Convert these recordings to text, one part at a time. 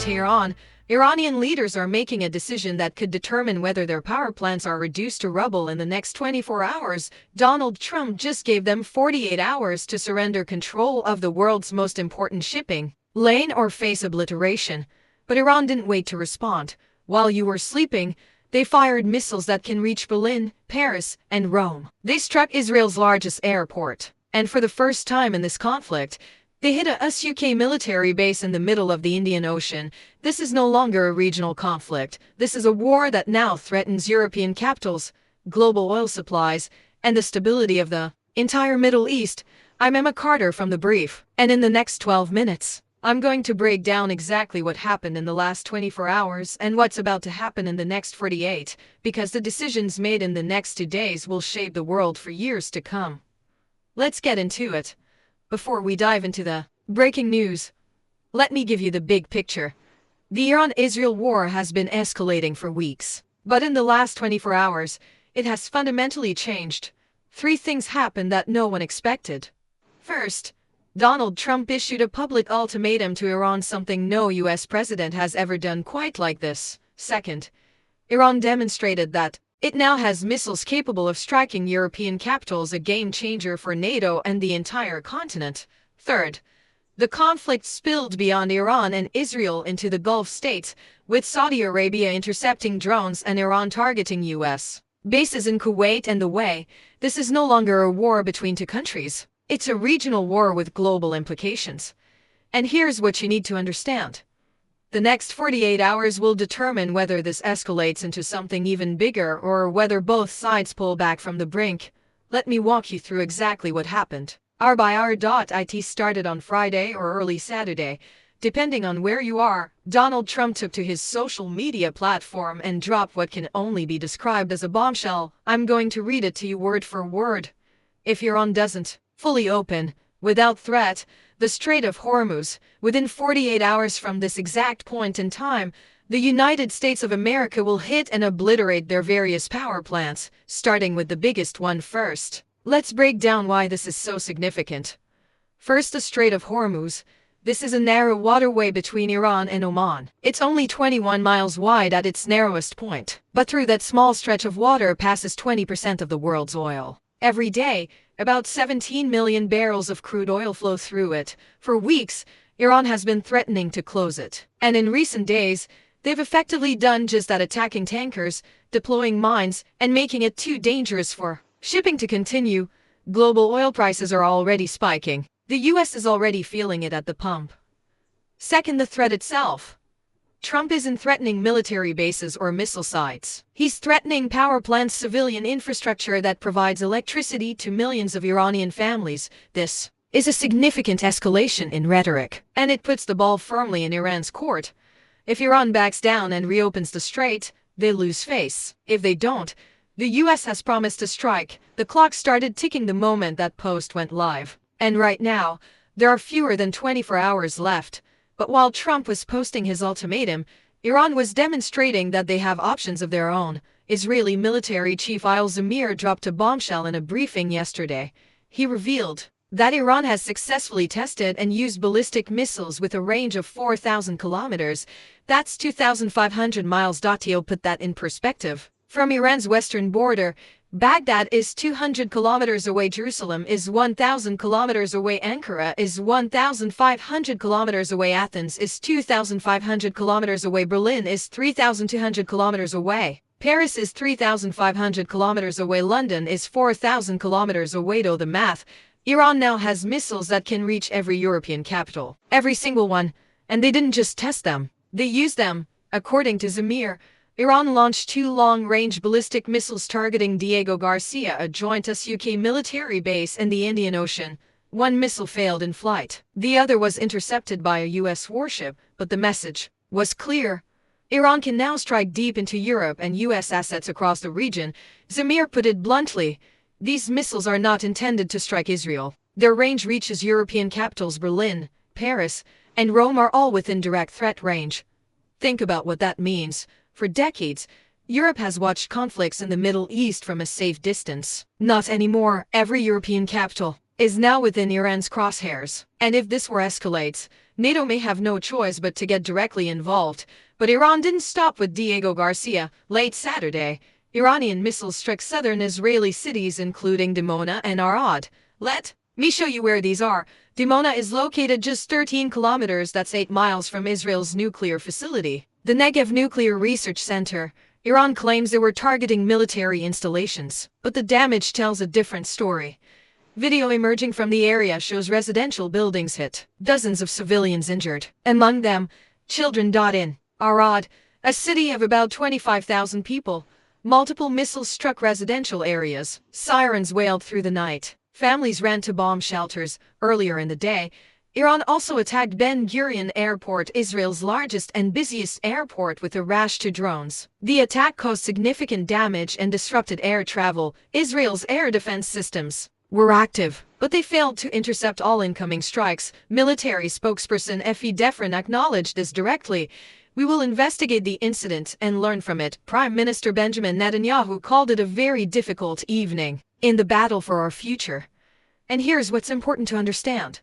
Tehran, Iranian leaders are making a decision that could determine whether their power plants are reduced to rubble in the next 24 hours. Donald Trump just gave them 48 hours to surrender control of the world's most important shipping lane or face obliteration. But Iran didn't wait to respond. While you were sleeping, they fired missiles that can reach Berlin, Paris, and Rome. They struck Israel's largest airport. And for the first time in this conflict, they hit a UK military base in the middle of the Indian Ocean. This is no longer a regional conflict. This is a war that now threatens European capitals, global oil supplies, and the stability of the entire Middle East. I'm Emma Carter from The Brief, and in the next 12 minutes, I'm going to break down exactly what happened in the last 24 hours and what's about to happen in the next 48, because the decisions made in the next 2 days will shape the world for years to come. Let's get into it. Before we dive into the breaking news, let me give you the big picture. The Iran-Israel war has been escalating for weeks, but in the last 24 hours, it has fundamentally changed. 3 things happened that no one expected. First, Donald Trump issued a public ultimatum to Iran, something no US president has ever done quite like this. Second, Iran demonstrated that it now has missiles capable of striking European capitals, a game changer for NATO and the entire continent. Third, the conflict spilled beyond Iran and Israel into the Gulf states, with Saudi Arabia intercepting drones and Iran targeting US bases in Kuwait and the way. This is no longer a war between 2 countries. It's a regional war with global implications. And here's what you need to understand. The next 48 hours will determine whether this escalates into something even bigger or whether both sides pull back from the brink. Let me walk you through exactly what happened. Hour.it started on Friday or early Saturday. Depending on where you are, Donald Trump took to his social media platform and dropped what can only be described as a bombshell. I'm going to read it to you word for word. If Iran doesn't fully open, without threat, the Strait of Hormuz, within 48 hours from this exact point in time, the United States of America will hit and obliterate their various power plants, starting with the biggest one first. Let's break down why this is so significant. First, the Strait of Hormuz. This is a narrow waterway between Iran and Oman. It's only 21 miles wide at its narrowest point, but through that small stretch of water passes 20% of the world's oil. Every day, about 17 million barrels of crude oil flow through it. For weeks, Iran has been threatening to close it. And in recent days, they've effectively done just that, attacking tankers, deploying mines, and making it too dangerous for shipping to continue. Global oil prices are already spiking. The US is already feeling it at the pump. Second, the threat itself. Trump isn't threatening military bases or missile sites. He's threatening power plants, civilian infrastructure that provides electricity to millions of Iranian families. This is a significant escalation in rhetoric, and it puts the ball firmly in Iran's court. If Iran backs down and reopens the strait, they lose face. If they don't, the US has promised to strike. The clock started ticking the moment that post went live. And right now, there are fewer than 24 hours left. But while Trump was posting his ultimatum, Iran was demonstrating that they have options of their own. Israeli military chief Al Zamir dropped a bombshell in a briefing yesterday. He revealed that Iran has successfully tested and used ballistic missiles with a range of 4,000 kilometers. That's 2,500 miles. To put that in perspective, from Iran's western border, Baghdad is 200 kilometers away, Jerusalem is 1,000 kilometers away, Ankara is 1,500 kilometers away, Athens is 2,500 kilometers away, Berlin is 3,200 kilometers away, Paris is 3,500 kilometers away, London is 4,000 kilometers away. Do the math. Iran now has missiles that can reach every European capital. Every single one. And they didn't just test them. They used them. According to Zamir, Iran launched 2 long-range ballistic missiles targeting Diego Garcia, a joint US-UK military base in the Indian Ocean. One missile failed in flight. The other was intercepted by a US warship, but the message was clear. Iran can now strike deep into Europe and US assets across the region. Zamir put it bluntly, these missiles are not intended to strike Israel. Their range reaches European capitals. Berlin, Paris, and Rome are all within direct threat range. Think about what that means. For decades, Europe has watched conflicts in the Middle East from a safe distance. Not anymore. Every European capital, is now within Iran's crosshairs. And if this war escalates, NATO may have no choice but to get directly involved. But Iran didn't stop with Diego Garcia. Late Saturday, Iranian missiles struck southern Israeli cities including Dimona and Arad. Let me show you where these are. Dimona is located just 13 kilometers, that's 8 miles from Israel's nuclear facility, the Negev Nuclear Research Center. Iran claims they were targeting military installations, but the damage tells a different story. Video emerging from the area shows residential buildings hit, dozens of civilians injured, among them children. In Arad, a city of about 25,000 people, multiple missiles struck residential areas. Sirens wailed through the night. Families ran to bomb shelters. Earlier in the day, Iran also attacked Ben Gurion Airport, Israel's largest and busiest airport, with a rash of drones. The attack caused significant damage and disrupted air travel. Israel's air defense systems were active, but they failed to intercept all incoming strikes. Military spokesperson Efi Defrin acknowledged this directly. "We will investigate the incident and learn from it." Prime Minister Benjamin Netanyahu called it a very difficult evening in the battle for our future. And here's what's important to understand.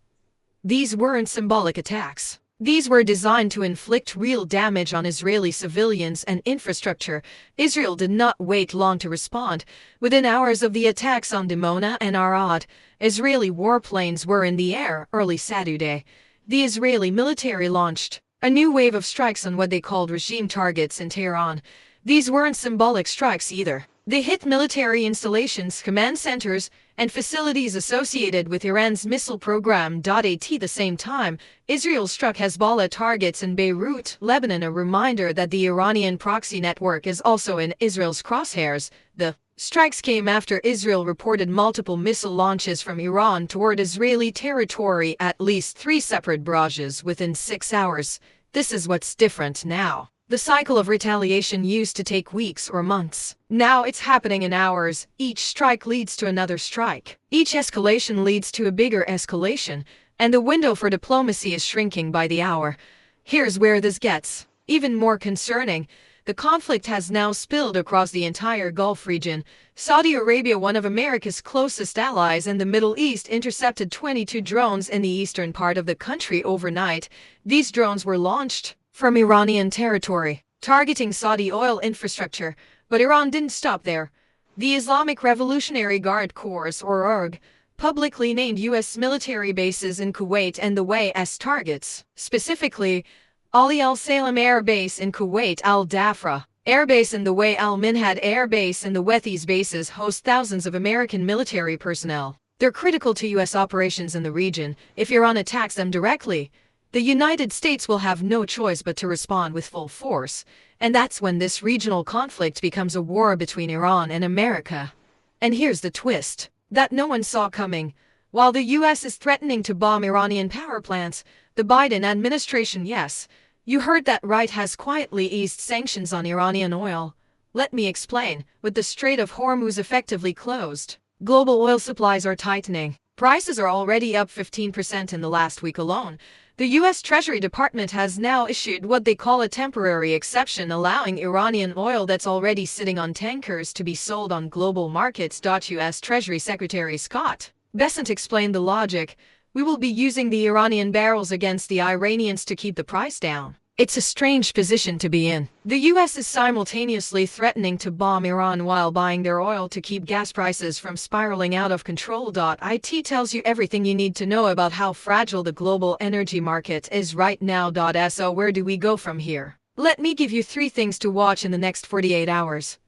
These weren't symbolic attacks. These were designed to inflict real damage on Israeli civilians and infrastructure. Israel did not wait long to respond. Within hours of the attacks on Dimona and Arad, Israeli warplanes were in the air. Early Saturday, the Israeli military launched a new wave of strikes on what they called regime targets in Tehran. These weren't symbolic strikes either. They hit military installations, command centers, and facilities associated with Iran's missile program. At the same time, Israel struck Hezbollah targets in Beirut, Lebanon, a reminder that the Iranian proxy network is also in Israel's crosshairs. The strikes came after Israel reported multiple missile launches from Iran toward Israeli territory, at least 3 separate barrages within 6 hours. This is what's different now. The cycle of retaliation used to take weeks or months. Now it's happening in hours. Each strike leads to another strike. Each escalation leads to a bigger escalation, and the window for diplomacy is shrinking by the hour. Here's where this gets even more concerning. The conflict has now spilled across the entire Gulf region. Saudi Arabia, one of America's closest allies in the Middle East, intercepted 22 drones in the eastern part of the country overnight. These drones were launched from Iranian territory, targeting Saudi oil infrastructure. But Iran didn't stop there. The Islamic Revolutionary Guard Corps, or IRG, publicly named U.S. military bases in Kuwait and the UAE as targets. Specifically, Ali Al Salem Air Base in Kuwait, Al Dafra Air Base in the UAE, Al Minhad Air Base, and the UAE. These bases host thousands of American military personnel. They're critical to U.S. operations in the region. If Iran attacks them directly, the United States will have no choice but to respond with full force, and that's when this regional conflict becomes a war between Iran and America. And here's the twist that no one saw coming. While the US is threatening to bomb Iranian power plants, the Biden administration, yes, you heard that right, has quietly eased sanctions on Iranian oil. Let me explain. With the Strait of Hormuz effectively closed, global oil supplies are tightening. Prices are already up 15% in the last week alone. The U.S. Treasury Department has now issued what they call a temporary exception, allowing Iranian oil that's already sitting on tankers to be sold on global markets. U.S. Treasury Secretary Scott Bessent explained the logic. "We will be using the Iranian barrels against the Iranians to keep the price down." It's a strange position to be in. The U.S. is simultaneously threatening to bomb Iran while buying their oil to keep gas prices from spiraling out of control. It tells you everything you need to know about how fragile the global energy market is right now. So where do we go from here? Let me give you 3 things to watch in the next 48 hours.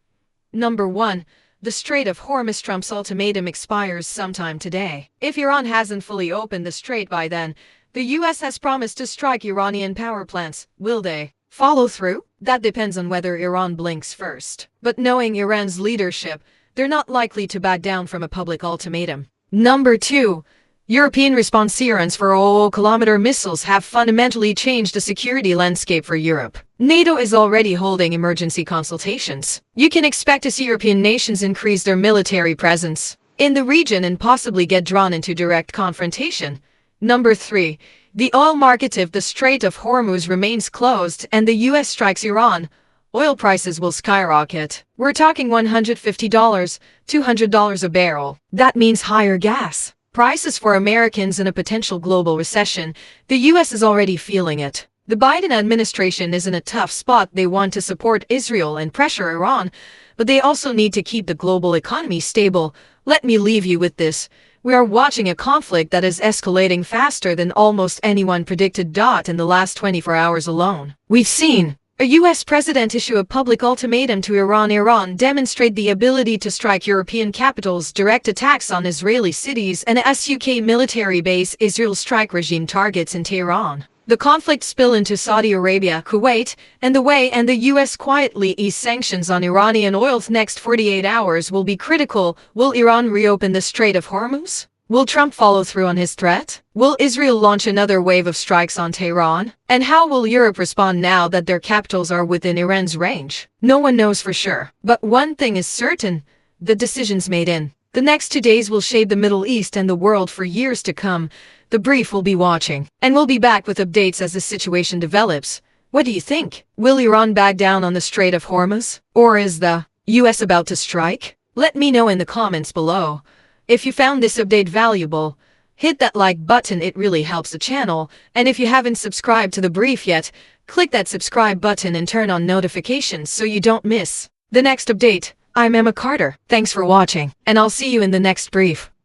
Number 1. The Strait of Hormuz. Trump's ultimatum expires sometime today. If Iran hasn't fully opened the strait by then, the U.S. has promised to strike Iranian power plants. Will they follow through? That depends on whether Iran blinks first. But knowing Iran's leadership, they're not likely to back down from a public ultimatum. Number 2. European response. Iran's 400-kilometer missiles have fundamentally changed the security landscape for Europe. NATO is already holding emergency consultations. You can expect to see European nations increase their military presence in the region and possibly get drawn into direct confrontation. Number 3. The oil market. If the Strait of Hormuz remains closed and the U.S. strikes Iran, oil prices will skyrocket. We're talking $150, $200 a barrel. That means higher gas prices for Americans and a potential global recession, the US is already feeling it. The Biden administration is in a tough spot. They want to support Israel and pressure Iran, but they also need to keep the global economy stable. Let me leave you with this. We are watching a conflict that is escalating faster than almost anyone predicted. In the last 24 hours alone, we've seen a US president issue a public ultimatum to Iran. Iran demonstrate the ability to strike European capitals, direct attacks on Israeli cities, and a UK military base. Israel's strike regime targets in Tehran. The conflict spill into Saudi Arabia, Kuwait, and the US quietly ease sanctions on Iranian oil. Next 48 hours will be critical. Will Iran reopen the Strait of Hormuz? Will Trump follow through on his threat? Will Israel launch another wave of strikes on Tehran? And how will Europe respond now that their capitals are within Iran's range? No one knows for sure. But one thing is certain: the decisions made in the next 2 days will shape the Middle East and the world for years to come. The Brief will be watching, and we'll be back with updates as the situation develops. What do you think? Will Iran back down on the Strait of Hormuz? Or is the US about to strike? Let me know in the comments below. If you found this update valuable, hit that like button, it really helps the channel. And if you haven't subscribed to The Brief yet, click that subscribe button and turn on notifications so you don't miss the next update. I'm Emma Carter. Thanks for watching, and I'll see you in the next brief.